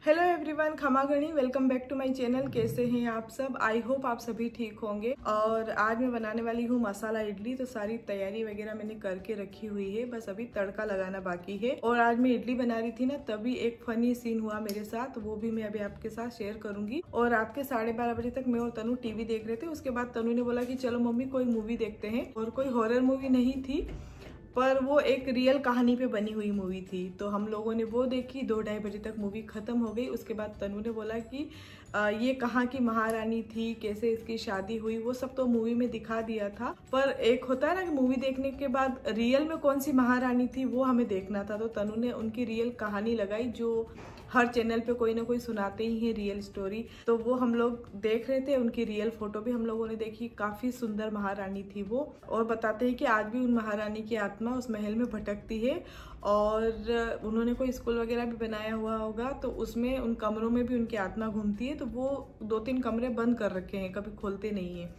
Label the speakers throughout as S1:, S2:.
S1: Hello everyone, खमा गणी, welcome back to my channel. कैसे हैं आप सब? आई होप आप सभी ठीक होंगे। और आज मैं बनाने वाली हूँ मसाला इडली। तो सारी तैयारी वगैरह मैंने करके रखी हुई है, बस अभी तड़का लगाना बाकी है। और आज मैं इडली बना रही थी ना, तभी एक फनी सीन हुआ मेरे साथ, वो भी मैं अभी आपके साथ शेयर करूंगी। और रात के 12:30 बजे तक मैं और तनु टीवी देख रहे थे। उसके बाद तनु ने बोला कि चलो मम्मी कोई मूवी देखते हैं। और कोई हॉरर मूवी नहीं थी, पर वो एक रियल कहानी पे बनी हुई मूवी थी। तो हम लोगों ने वो देखी। 2-2:30 बजे तक मूवी खत्म हो गई। उसके बाद तनु ने बोला कि ये कहाँ की महारानी थी, कैसे इसकी शादी हुई, वो सब तो मूवी में दिखा दिया था। पर एक होता है ना कि मूवी देखने के बाद रियल में कौन सी महारानी थी वो हमें देखना था। तो तनु ने उनकी रियल कहानी लगाई, जो हर चैनल पे कोई ना कोई सुनाते ही है रियल स्टोरी। तो वो हम लोग देख रहे थे। उनकी रियल फोटो भी हम लोगों ने देखी। काफी सुंदर महारानी थी वो। और बताते हैं कि आज भी उन महारानी की आत्मा उस महल में भटकती है। और उन्होंने कोई स्कूल वगैरह भी बनाया हुआ होगा, तो उसमें उन कमरों में भी उनकी आत्मा घूमती है। तो वो 2-3 कमरे बंद कर रखे हैं, कभी खोलते नहीं है।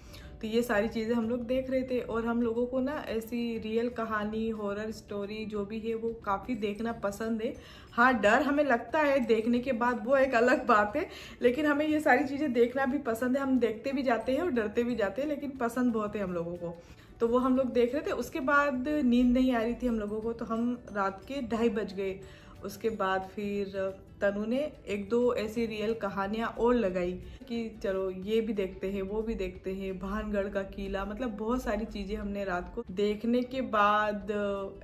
S1: तो ये सारी चीज़ें हम लोग देख रहे थे। और हम लोगों को ना ऐसी रियल कहानी, हॉरर स्टोरी जो भी है वो काफ़ी देखना पसंद है। हाँ, डर हमें लगता है देखने के बाद, वो एक अलग बात है। लेकिन हमें ये सारी चीज़ें देखना भी पसंद है। हम देखते भी जाते हैं और डरते भी जाते हैं, लेकिन पसंद बहुत है हम लोगों को। तो वो हम लोग देख रहे थे। उसके बाद नींद नहीं आ रही थी हम लोगों को, तो हम रात के 2:30 बज गए। उसके बाद फिर तनु ने 1-2 ऐसी रियल कहानियां और लगाई कि चलो ये भी देखते हैं, वो भी देखते हैं, भानगढ़ का किला, मतलब बहुत सारी चीजें हमने रात को देखने के बाद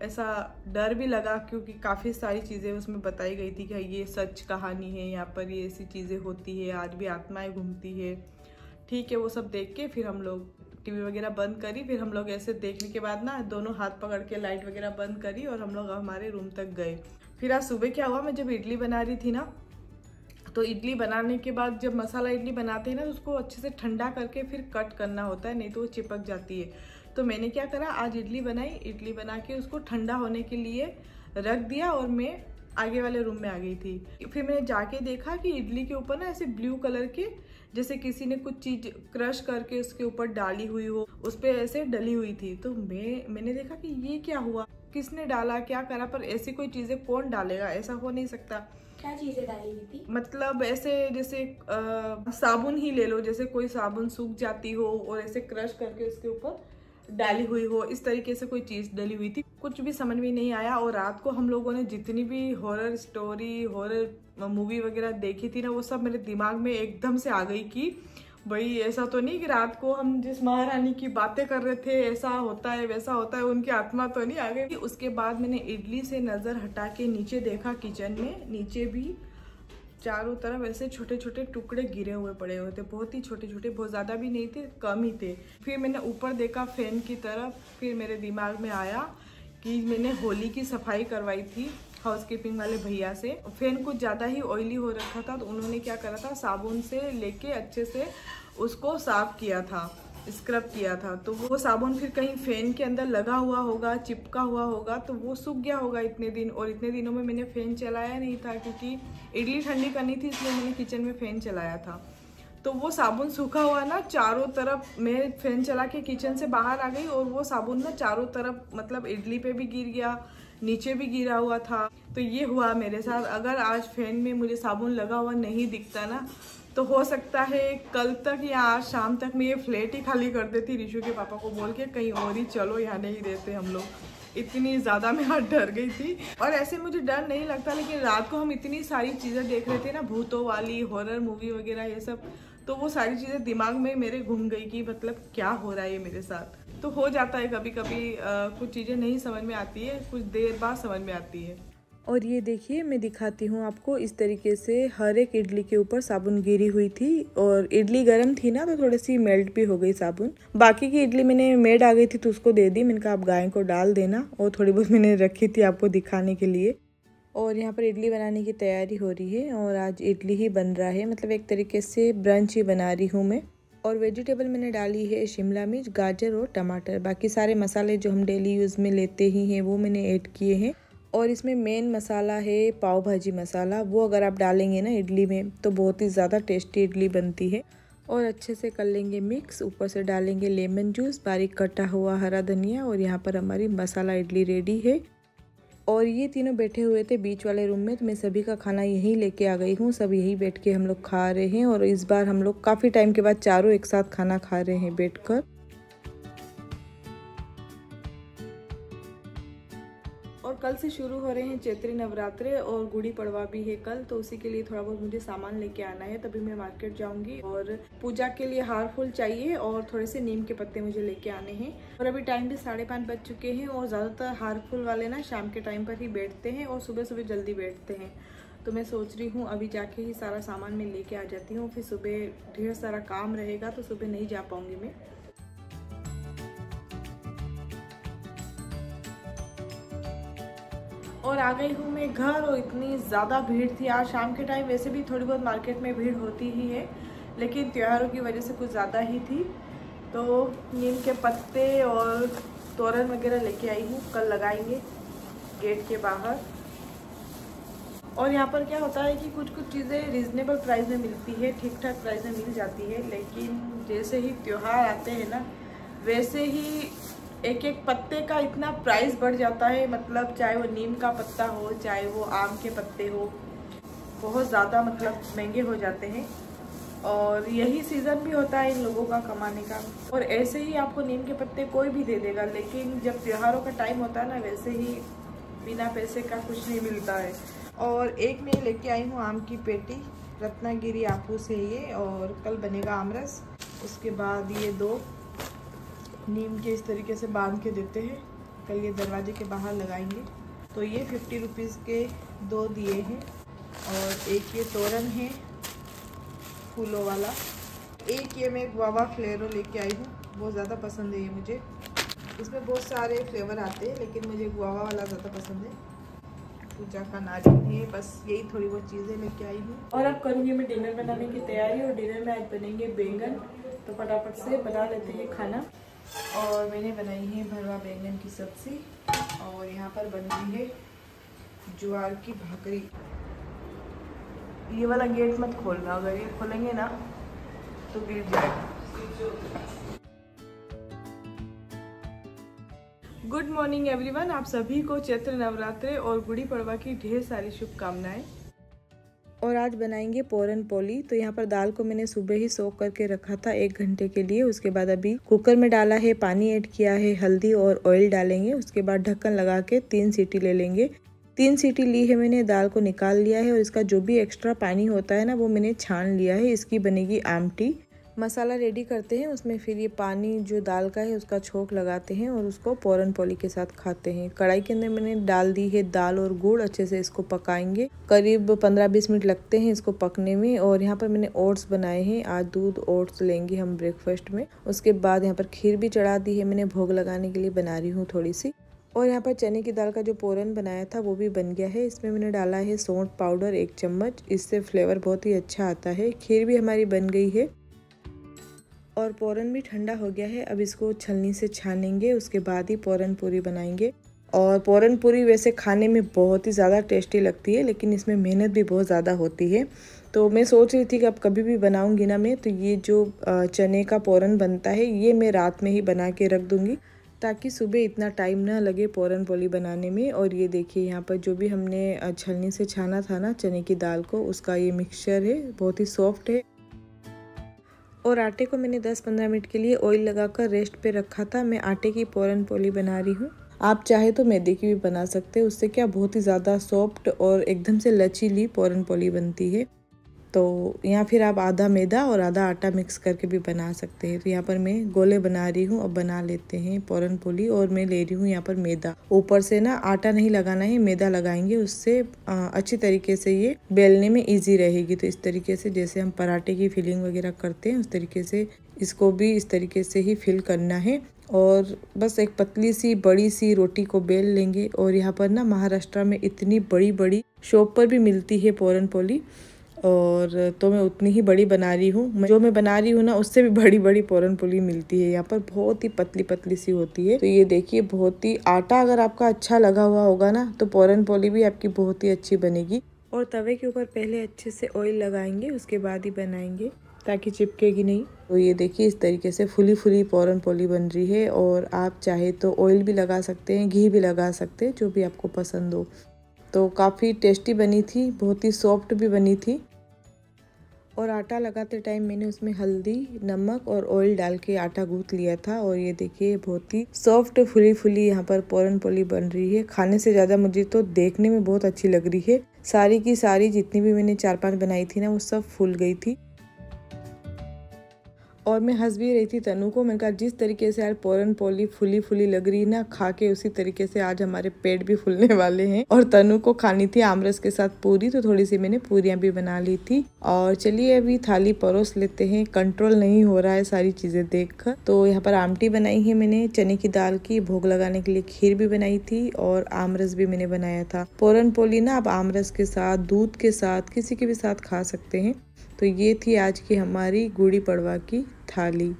S1: ऐसा डर भी लगा, क्योंकि काफी सारी चीजें उसमें बताई गई थी कि ये सच कहानी है, यहाँ पर ये ऐसी चीजें होती है, आज भी आत्माएं घूमती है। ठीक है, वो सब देख के फिर हम लोग टीवी वगैरह बंद करी। फिर हम लोग ऐसे देखने के बाद ना दोनों हाथ पकड़ के लाइट वगैरह बंद करी और हम लोग हमारे रूम तक गए। फिर आज सुबह क्या हुआ, मैं जब इडली बना रही थी ना, तो इडली बनाने के बाद जब मसाला इडली बनाते हैं ना, तो उसको अच्छे से ठंडा करके फिर कट करना होता है, नहीं तो वो चिपक जाती है। तो मैंने क्या करा, आज इडली बनाई। इडली बना के उसको ठंडा होने के लिए रख दिया और मैं आगे वाले रूम में आ गई थी। फिर मैंने जाके देखा कि इडली के ऊपर ना ऐसे ब्लू कलर के, जैसे किसी ने कुछ चीज क्रश करके उसके ऊपर डाली हुई हो, उस पे ऐसे डली हुई थी। तो मैंने देखा कि ये क्या हुआ, किसने डाला, क्या करा। पर ऐसी कोई चीजें कौन डालेगा, ऐसा हो नहीं सकता।
S2: क्या चीजें डाली हुई थी?
S1: मतलब ऐसे जैसे साबुन ही ले लो, जैसे कोई साबुन सूख जाती हो और ऐसे क्रश करके उसके ऊपर डाली हुई हो, इस तरीके से कोई चीज डली हुई थी। कुछ भी समझ में नहीं आया। और रात को हम लोगों ने जितनी भी हॉरर स्टोरी, हॉरर मूवी वगैरह देखी थी ना, वो सब मेरे दिमाग में एकदम से आ गई कि भाई ऐसा तो नहीं कि रात को हम जिस महारानी की बातें कर रहे थे ऐसा होता है वैसा होता है, उनकी आत्मा तो नहीं आ गई। उसके बाद मैंने इडली से नजर हटा के नीचे देखा, किचन में नीचे भी चारों तरफ ऐसे छोटे छोटे टुकड़े गिरे हुए पड़े हुए थे, बहुत ही छोटे छोटे, बहुत ज़्यादा भी नहीं थे, कम ही थे। फिर मैंने ऊपर देखा फैन की तरफ। फिर मेरे दिमाग में आया कि मैंने होली की सफाई करवाई थी हाउसकीपिंग वाले भैया से। फैन कुछ ज़्यादा ही ऑयली हो रखा था, तो उन्होंने क्या करा था, साबुन से लेके अच्छे से उसको साफ किया था, स्क्रब किया था। तो वो साबुन फिर कहीं फैन के अंदर लगा हुआ होगा, चिपका हुआ होगा, तो वो सूख गया होगा इतने दिन। और इतने दिनों में मैंने फैन चलाया नहीं था, क्योंकि इडली ठंडी करनी थी, इसलिए मैंने किचन में फैन चलाया था। तो वो साबुन सूखा हुआ ना चारों तरफ, मैं फैन चला के किचन से बाहर आ गई और वो साबुन ना चारों तरफ, मतलब इडली पे भी गिर गया, नीचे भी गिरा हुआ था। तो ये हुआ मेरे साथ। अगर आज फैन में मुझे साबुन लगा हुआ नहीं दिखता ना, तो हो सकता है कल तक या आज शाम तक मैं ये फ्लैट ही खाली कर देती, रिशु के पापा को बोल के कहीं और ही चलो, यहाँ नहीं रहते हम लोग। इतनी ज़्यादा मैं आज डर गई थी। और ऐसे मुझे डर नहीं लगता, लेकिन रात को हम इतनी सारी चीज़ें देख रहे थे ना, भूतों वाली, हॉरर मूवी वगैरह ये सब, तो वो सारी चीज़ें दिमाग में मेरे घूम गई कि मतलब क्या हो रहा है ये मेरे साथ। तो हो जाता है कभी कभी, कुछ चीज़ें नहीं समझ में आती है, कुछ देर बाद समझ में आती है।
S3: और ये देखिए, मैं दिखाती हूँ आपको। इस तरीके से हर एक इडली के ऊपर साबुन गिरी हुई थी, और इडली गर्म थी ना, तो थोड़ी सी मेल्ट भी हो गई साबुन। बाकी की इडली मैंने मेड आ गई थी तो उसको दे दी। मैंने कहा आप गाय को डाल देना, और थोड़ी बहुत मैंने रखी थी आपको दिखाने के लिए। और यहाँ पर इडली बनाने की तैयारी हो रही है, और आज इडली ही बन रहा है, मतलब एक तरीके से ब्रंच ही बना रही हूँ मैं। और वेजिटेबल मैंने डाली है शिमला मिर्च, गाजर और टमाटर। बाकी सारे मसाले जो हम डेली यूज़ में लेते ही हैं वो मैंने ऐड किए हैं। और इसमें मेन मसाला है पाव भाजी मसाला, वो अगर आप डालेंगे ना इडली में तो बहुत ही ज़्यादा टेस्टी इडली बनती है। और अच्छे से कर लेंगे मिक्स। ऊपर से डालेंगे लेमन जूस, बारीक कटा हुआ हरा धनिया, और यहाँ पर हमारी मसाला इडली रेडी है। और ये तीनों बैठे हुए थे बीच वाले रूम में, तो मैं सभी का खाना यहीं लेके आ गई हूँ। सब यहीं बैठ के हम लोग खा रहे हैं और इस बार हम लोग काफ़ी टाइम के बाद चारों एक साथ खाना खा रहे हैं बैठकर। और कल से शुरू हो रहे हैं चैत्री नवरात्रे और गुड़ी पड़वा भी है कल, तो उसी के लिए थोड़ा बहुत मुझे सामान लेके आना है, तभी मैं मार्केट जाऊंगी। और पूजा के लिए हार फूल चाहिए और थोड़े से नीम के पत्ते मुझे लेके आने हैं। और अभी टाइम भी 5:30 बज चुके हैं और ज़्यादातर हार फूल वाले ना शाम के टाइम पर ही बैठते हैं और सुबह सुबह जल्दी बैठते हैं। तो मैं सोच रही हूँ अभी जाके ही सारा सामान मैं लेके आ जाती हूँ, फिर सुबह ढेर सारा काम रहेगा तो सुबह नहीं जा पाऊंगी मैं। और आ गई हूँ मैं घर और इतनी ज़्यादा भीड़ थी आज शाम के टाइम। वैसे भी थोड़ी बहुत मार्केट में भीड़ होती ही है, लेकिन त्योहारों की वजह से कुछ ज़्यादा ही थी। तो नीम के पत्ते और तोरण वगैरह लेके आई हूँ, कल लगाएंगे गेट के बाहर। और यहाँ पर क्या होता है कि कुछ कुछ चीज़ें रिजनेबल प्राइस में मिलती है, ठीक ठाक प्राइस में मिल जाती है, लेकिन जैसे ही त्योहार आते हैं ना वैसे ही एक एक पत्ते का इतना प्राइस बढ़ जाता है। मतलब चाहे वो नीम का पत्ता हो चाहे वो आम के पत्ते हो, बहुत ज़्यादा मतलब महंगे हो जाते हैं। और यही सीज़न भी होता है इन लोगों का कमाने का। और ऐसे ही आपको नीम के पत्ते कोई भी दे देगा, लेकिन जब त्योहारों का टाइम होता है ना वैसे ही बिना पैसे का कुछ नहीं मिलता है। और एक मैं लेके आई हूँ आम की पेटी, रत्नागिरी आफू से ये, और कल बनेगा आमरस। उसके बाद ये 2 नीम के इस तरीके से बांध के देते हैं, कल ये दरवाजे के बाहर लगाएंगे। तो ये 50 रुपीज़ के 2 दिए हैं। और एक ये तोरण है फूलों वाला। एक ये मैं गुआवा फ्लेरो लेके आई हूँ, बहुत ज़्यादा पसंद है ये मुझे। इसमें बहुत सारे फ्लेवर आते हैं लेकिन मुझे गुआवा वाला ज़्यादा पसंद है। पूजा का नारियल है, बस यही थोड़ी बहुत चीज़ें लेके आई हूँ। और अब करूँगी मैं डिनर बनाने की तैयारी। और डिनर में आज बनेंगे बैंगन, तो फटाफट से बना लेते हैं खाना। और मैंने बनाई है भरवा बैंगन की सब्जी और यहाँ पर बन रही है ज्वार की भाकरी। ये वाला गेट मत खोलना, अगर ये खोलेंगे ना तो गिर जाएगा। गुड मॉर्निंग एवरीवन, आप सभी को चैत्र नवरात्रे और गुड़ी पड़वा की ढेर सारी शुभकामनाएं। और आज बनाएंगे पोरन पोली। तो यहाँ पर दाल को मैंने सुबह ही सोक करके रखा था 1 घंटे के लिए। उसके बाद अभी कुकर में डाला है, पानी ऐड किया है, हल्दी और ऑयल डालेंगे। उसके बाद ढक्कन लगा के 3 सीटी ले लेंगे। 3 सीटी ली है मैंने, दाल को निकाल लिया है और इसका जो भी एक्स्ट्रा पानी होता है ना वो मैंने छान लिया है। इसकी बनेगी आमटी। मसाला रेडी करते हैं, उसमें फिर ये पानी जो दाल का है उसका छोंक लगाते हैं और उसको पोरन पोली के साथ खाते हैं। कढ़ाई के अंदर मैंने डाल दी है दाल और गुड़, अच्छे से इसको पकाएंगे। करीब 15-20 मिनट लगते हैं इसको पकने में। और यहाँ पर मैंने ओट्स बनाए हैं, आज दूध ओट्स लेंगे हम ब्रेकफास्ट में। उसके बाद यहाँ पर खीर भी चढ़ा दी है मैंने, भोग लगाने के लिए बना रही हूँ थोड़ी सी। और यहाँ पर चने की दाल का जो पोरन बनाया था वो भी बन गया है। इसमें मैंने डाला है सौंठ पाउडर 1 चम्मच, इससे फ्लेवर बहुत ही अच्छा आता है। खीर भी हमारी बन गई है और पोरन भी ठंडा हो गया है। अब इसको छलनी से छानेंगे, उसके बाद ही पोरन पूरी बनाएंगे। और पोरन पूरी वैसे खाने में बहुत ही ज़्यादा टेस्टी लगती है, लेकिन इसमें मेहनत भी बहुत ज़्यादा होती है। तो मैं सोच रही थी कि अब कभी भी बनाऊंगी ना मैं, तो ये जो चने का पोरन बनता है ये मैं रात में ही बना के रख दूंगी, ताकि सुबह इतना टाइम ना लगे पोरन पोली बनाने में। और ये देखिए यहाँ पर जो भी हमने छलनी से छाना था ना चने की दाल को, उसका ये मिक्सचर है, बहुत ही सॉफ्ट है। और आटे को मैंने 10-15 मिनट के लिए ऑयल लगाकर रेस्ट पे रखा था। मैं आटे की पोरन पोली बना रही हूँ। आप चाहे तो मैदे की भी बना सकते हैं, उससे क्या बहुत ही ज़्यादा सॉफ्ट और एकदम से लचीली पोरन पोली बनती है। तो यहाँ फिर आप आधा मैदा और आधा आटा मिक्स करके भी बना सकते हैं। तो यहाँ पर मैं गोले बना रही हूँ, अब बना लेते हैं पोरन पोली। और मैं ले रही हूँ यहाँ पर मैदा, ऊपर से ना आटा नहीं लगाना है, मैदा लगाएंगे, उससे अच्छी तरीके से ये बेलने में इजी रहेगी। तो इस तरीके से जैसे हम पराठे की फिलिंग वगैरह करते हैं उस तरीके से इसको भी इस तरीके से ही फिल करना है। और बस एक पतली सी बड़ी सी रोटी को बेल लेंगे। और यहाँ पर ना महाराष्ट्र में इतनी बड़ी बड़ी शॉप पर भी मिलती है पोरन पोली, और तो मैं उतनी ही बड़ी बना रही हूँ। जो मैं बना रही हूँ ना उससे भी बड़ी बड़ी पोरन पोली मिलती है यहाँ पर, बहुत ही पतली पतली सी होती है। तो ये देखिए बहुत ही, आटा अगर आपका अच्छा लगा हुआ होगा ना तो पोरन पोली भी आपकी बहुत ही अच्छी बनेगी। और तवे के ऊपर पहले अच्छे से ऑयल लगाएंगे, उसके बाद ही बनाएंगे। ताकि चिपकेगी नहीं। तो ये देखिए इस तरीके से फुली फुली पूरन पोली बन रही है। और आप चाहे तो ऑयल भी लगा सकते हैं, घी भी लगा सकते हैं, जो भी आपको पसंद हो। तो काफ़ी टेस्टी बनी थी, बहुत ही सॉफ्ट भी बनी थी। और आटा लगाते टाइम मैंने उसमें हल्दी, नमक और ऑयल डाल के आटा गूंथ लिया था। और ये देखिए बहुत ही सॉफ्ट फुली फुली यहाँ पर पूरन पोली बन रही है। खाने से ज़्यादा मुझे तो देखने में बहुत अच्छी लग रही है। सारी की सारी जितनी भी मैंने 4-5 बनाई थी ना, वो सब फूल गई थी। और मैं हंस भी रही थी तनु को। मैंने कहा जिस तरीके से यार पूरन पोली फुली फुली लग रही ना, खा के उसी तरीके से आज हमारे पेट भी फूलने वाले हैं। और तनु को खानी थी आमरस के साथ पूरी, तो थोड़ी सी मैंने पूरियां भी बना ली थी। और चलिए अभी थाली परोस लेते हैं। कंट्रोल नहीं हो रहा है सारी चीजें देखकर। तो यहाँ पर आमटी बनाई है मैंने चने की दाल की, भोग लगाने के लिए खीर भी बनाई थी और आमरस भी मैंने बनाया था। पूरन पोली ना आप आमरस के साथ, दूध के साथ, किसी के भी साथ खा सकते हैं। तो ये थी आज की हमारी गुड़ी पड़वा की थाली।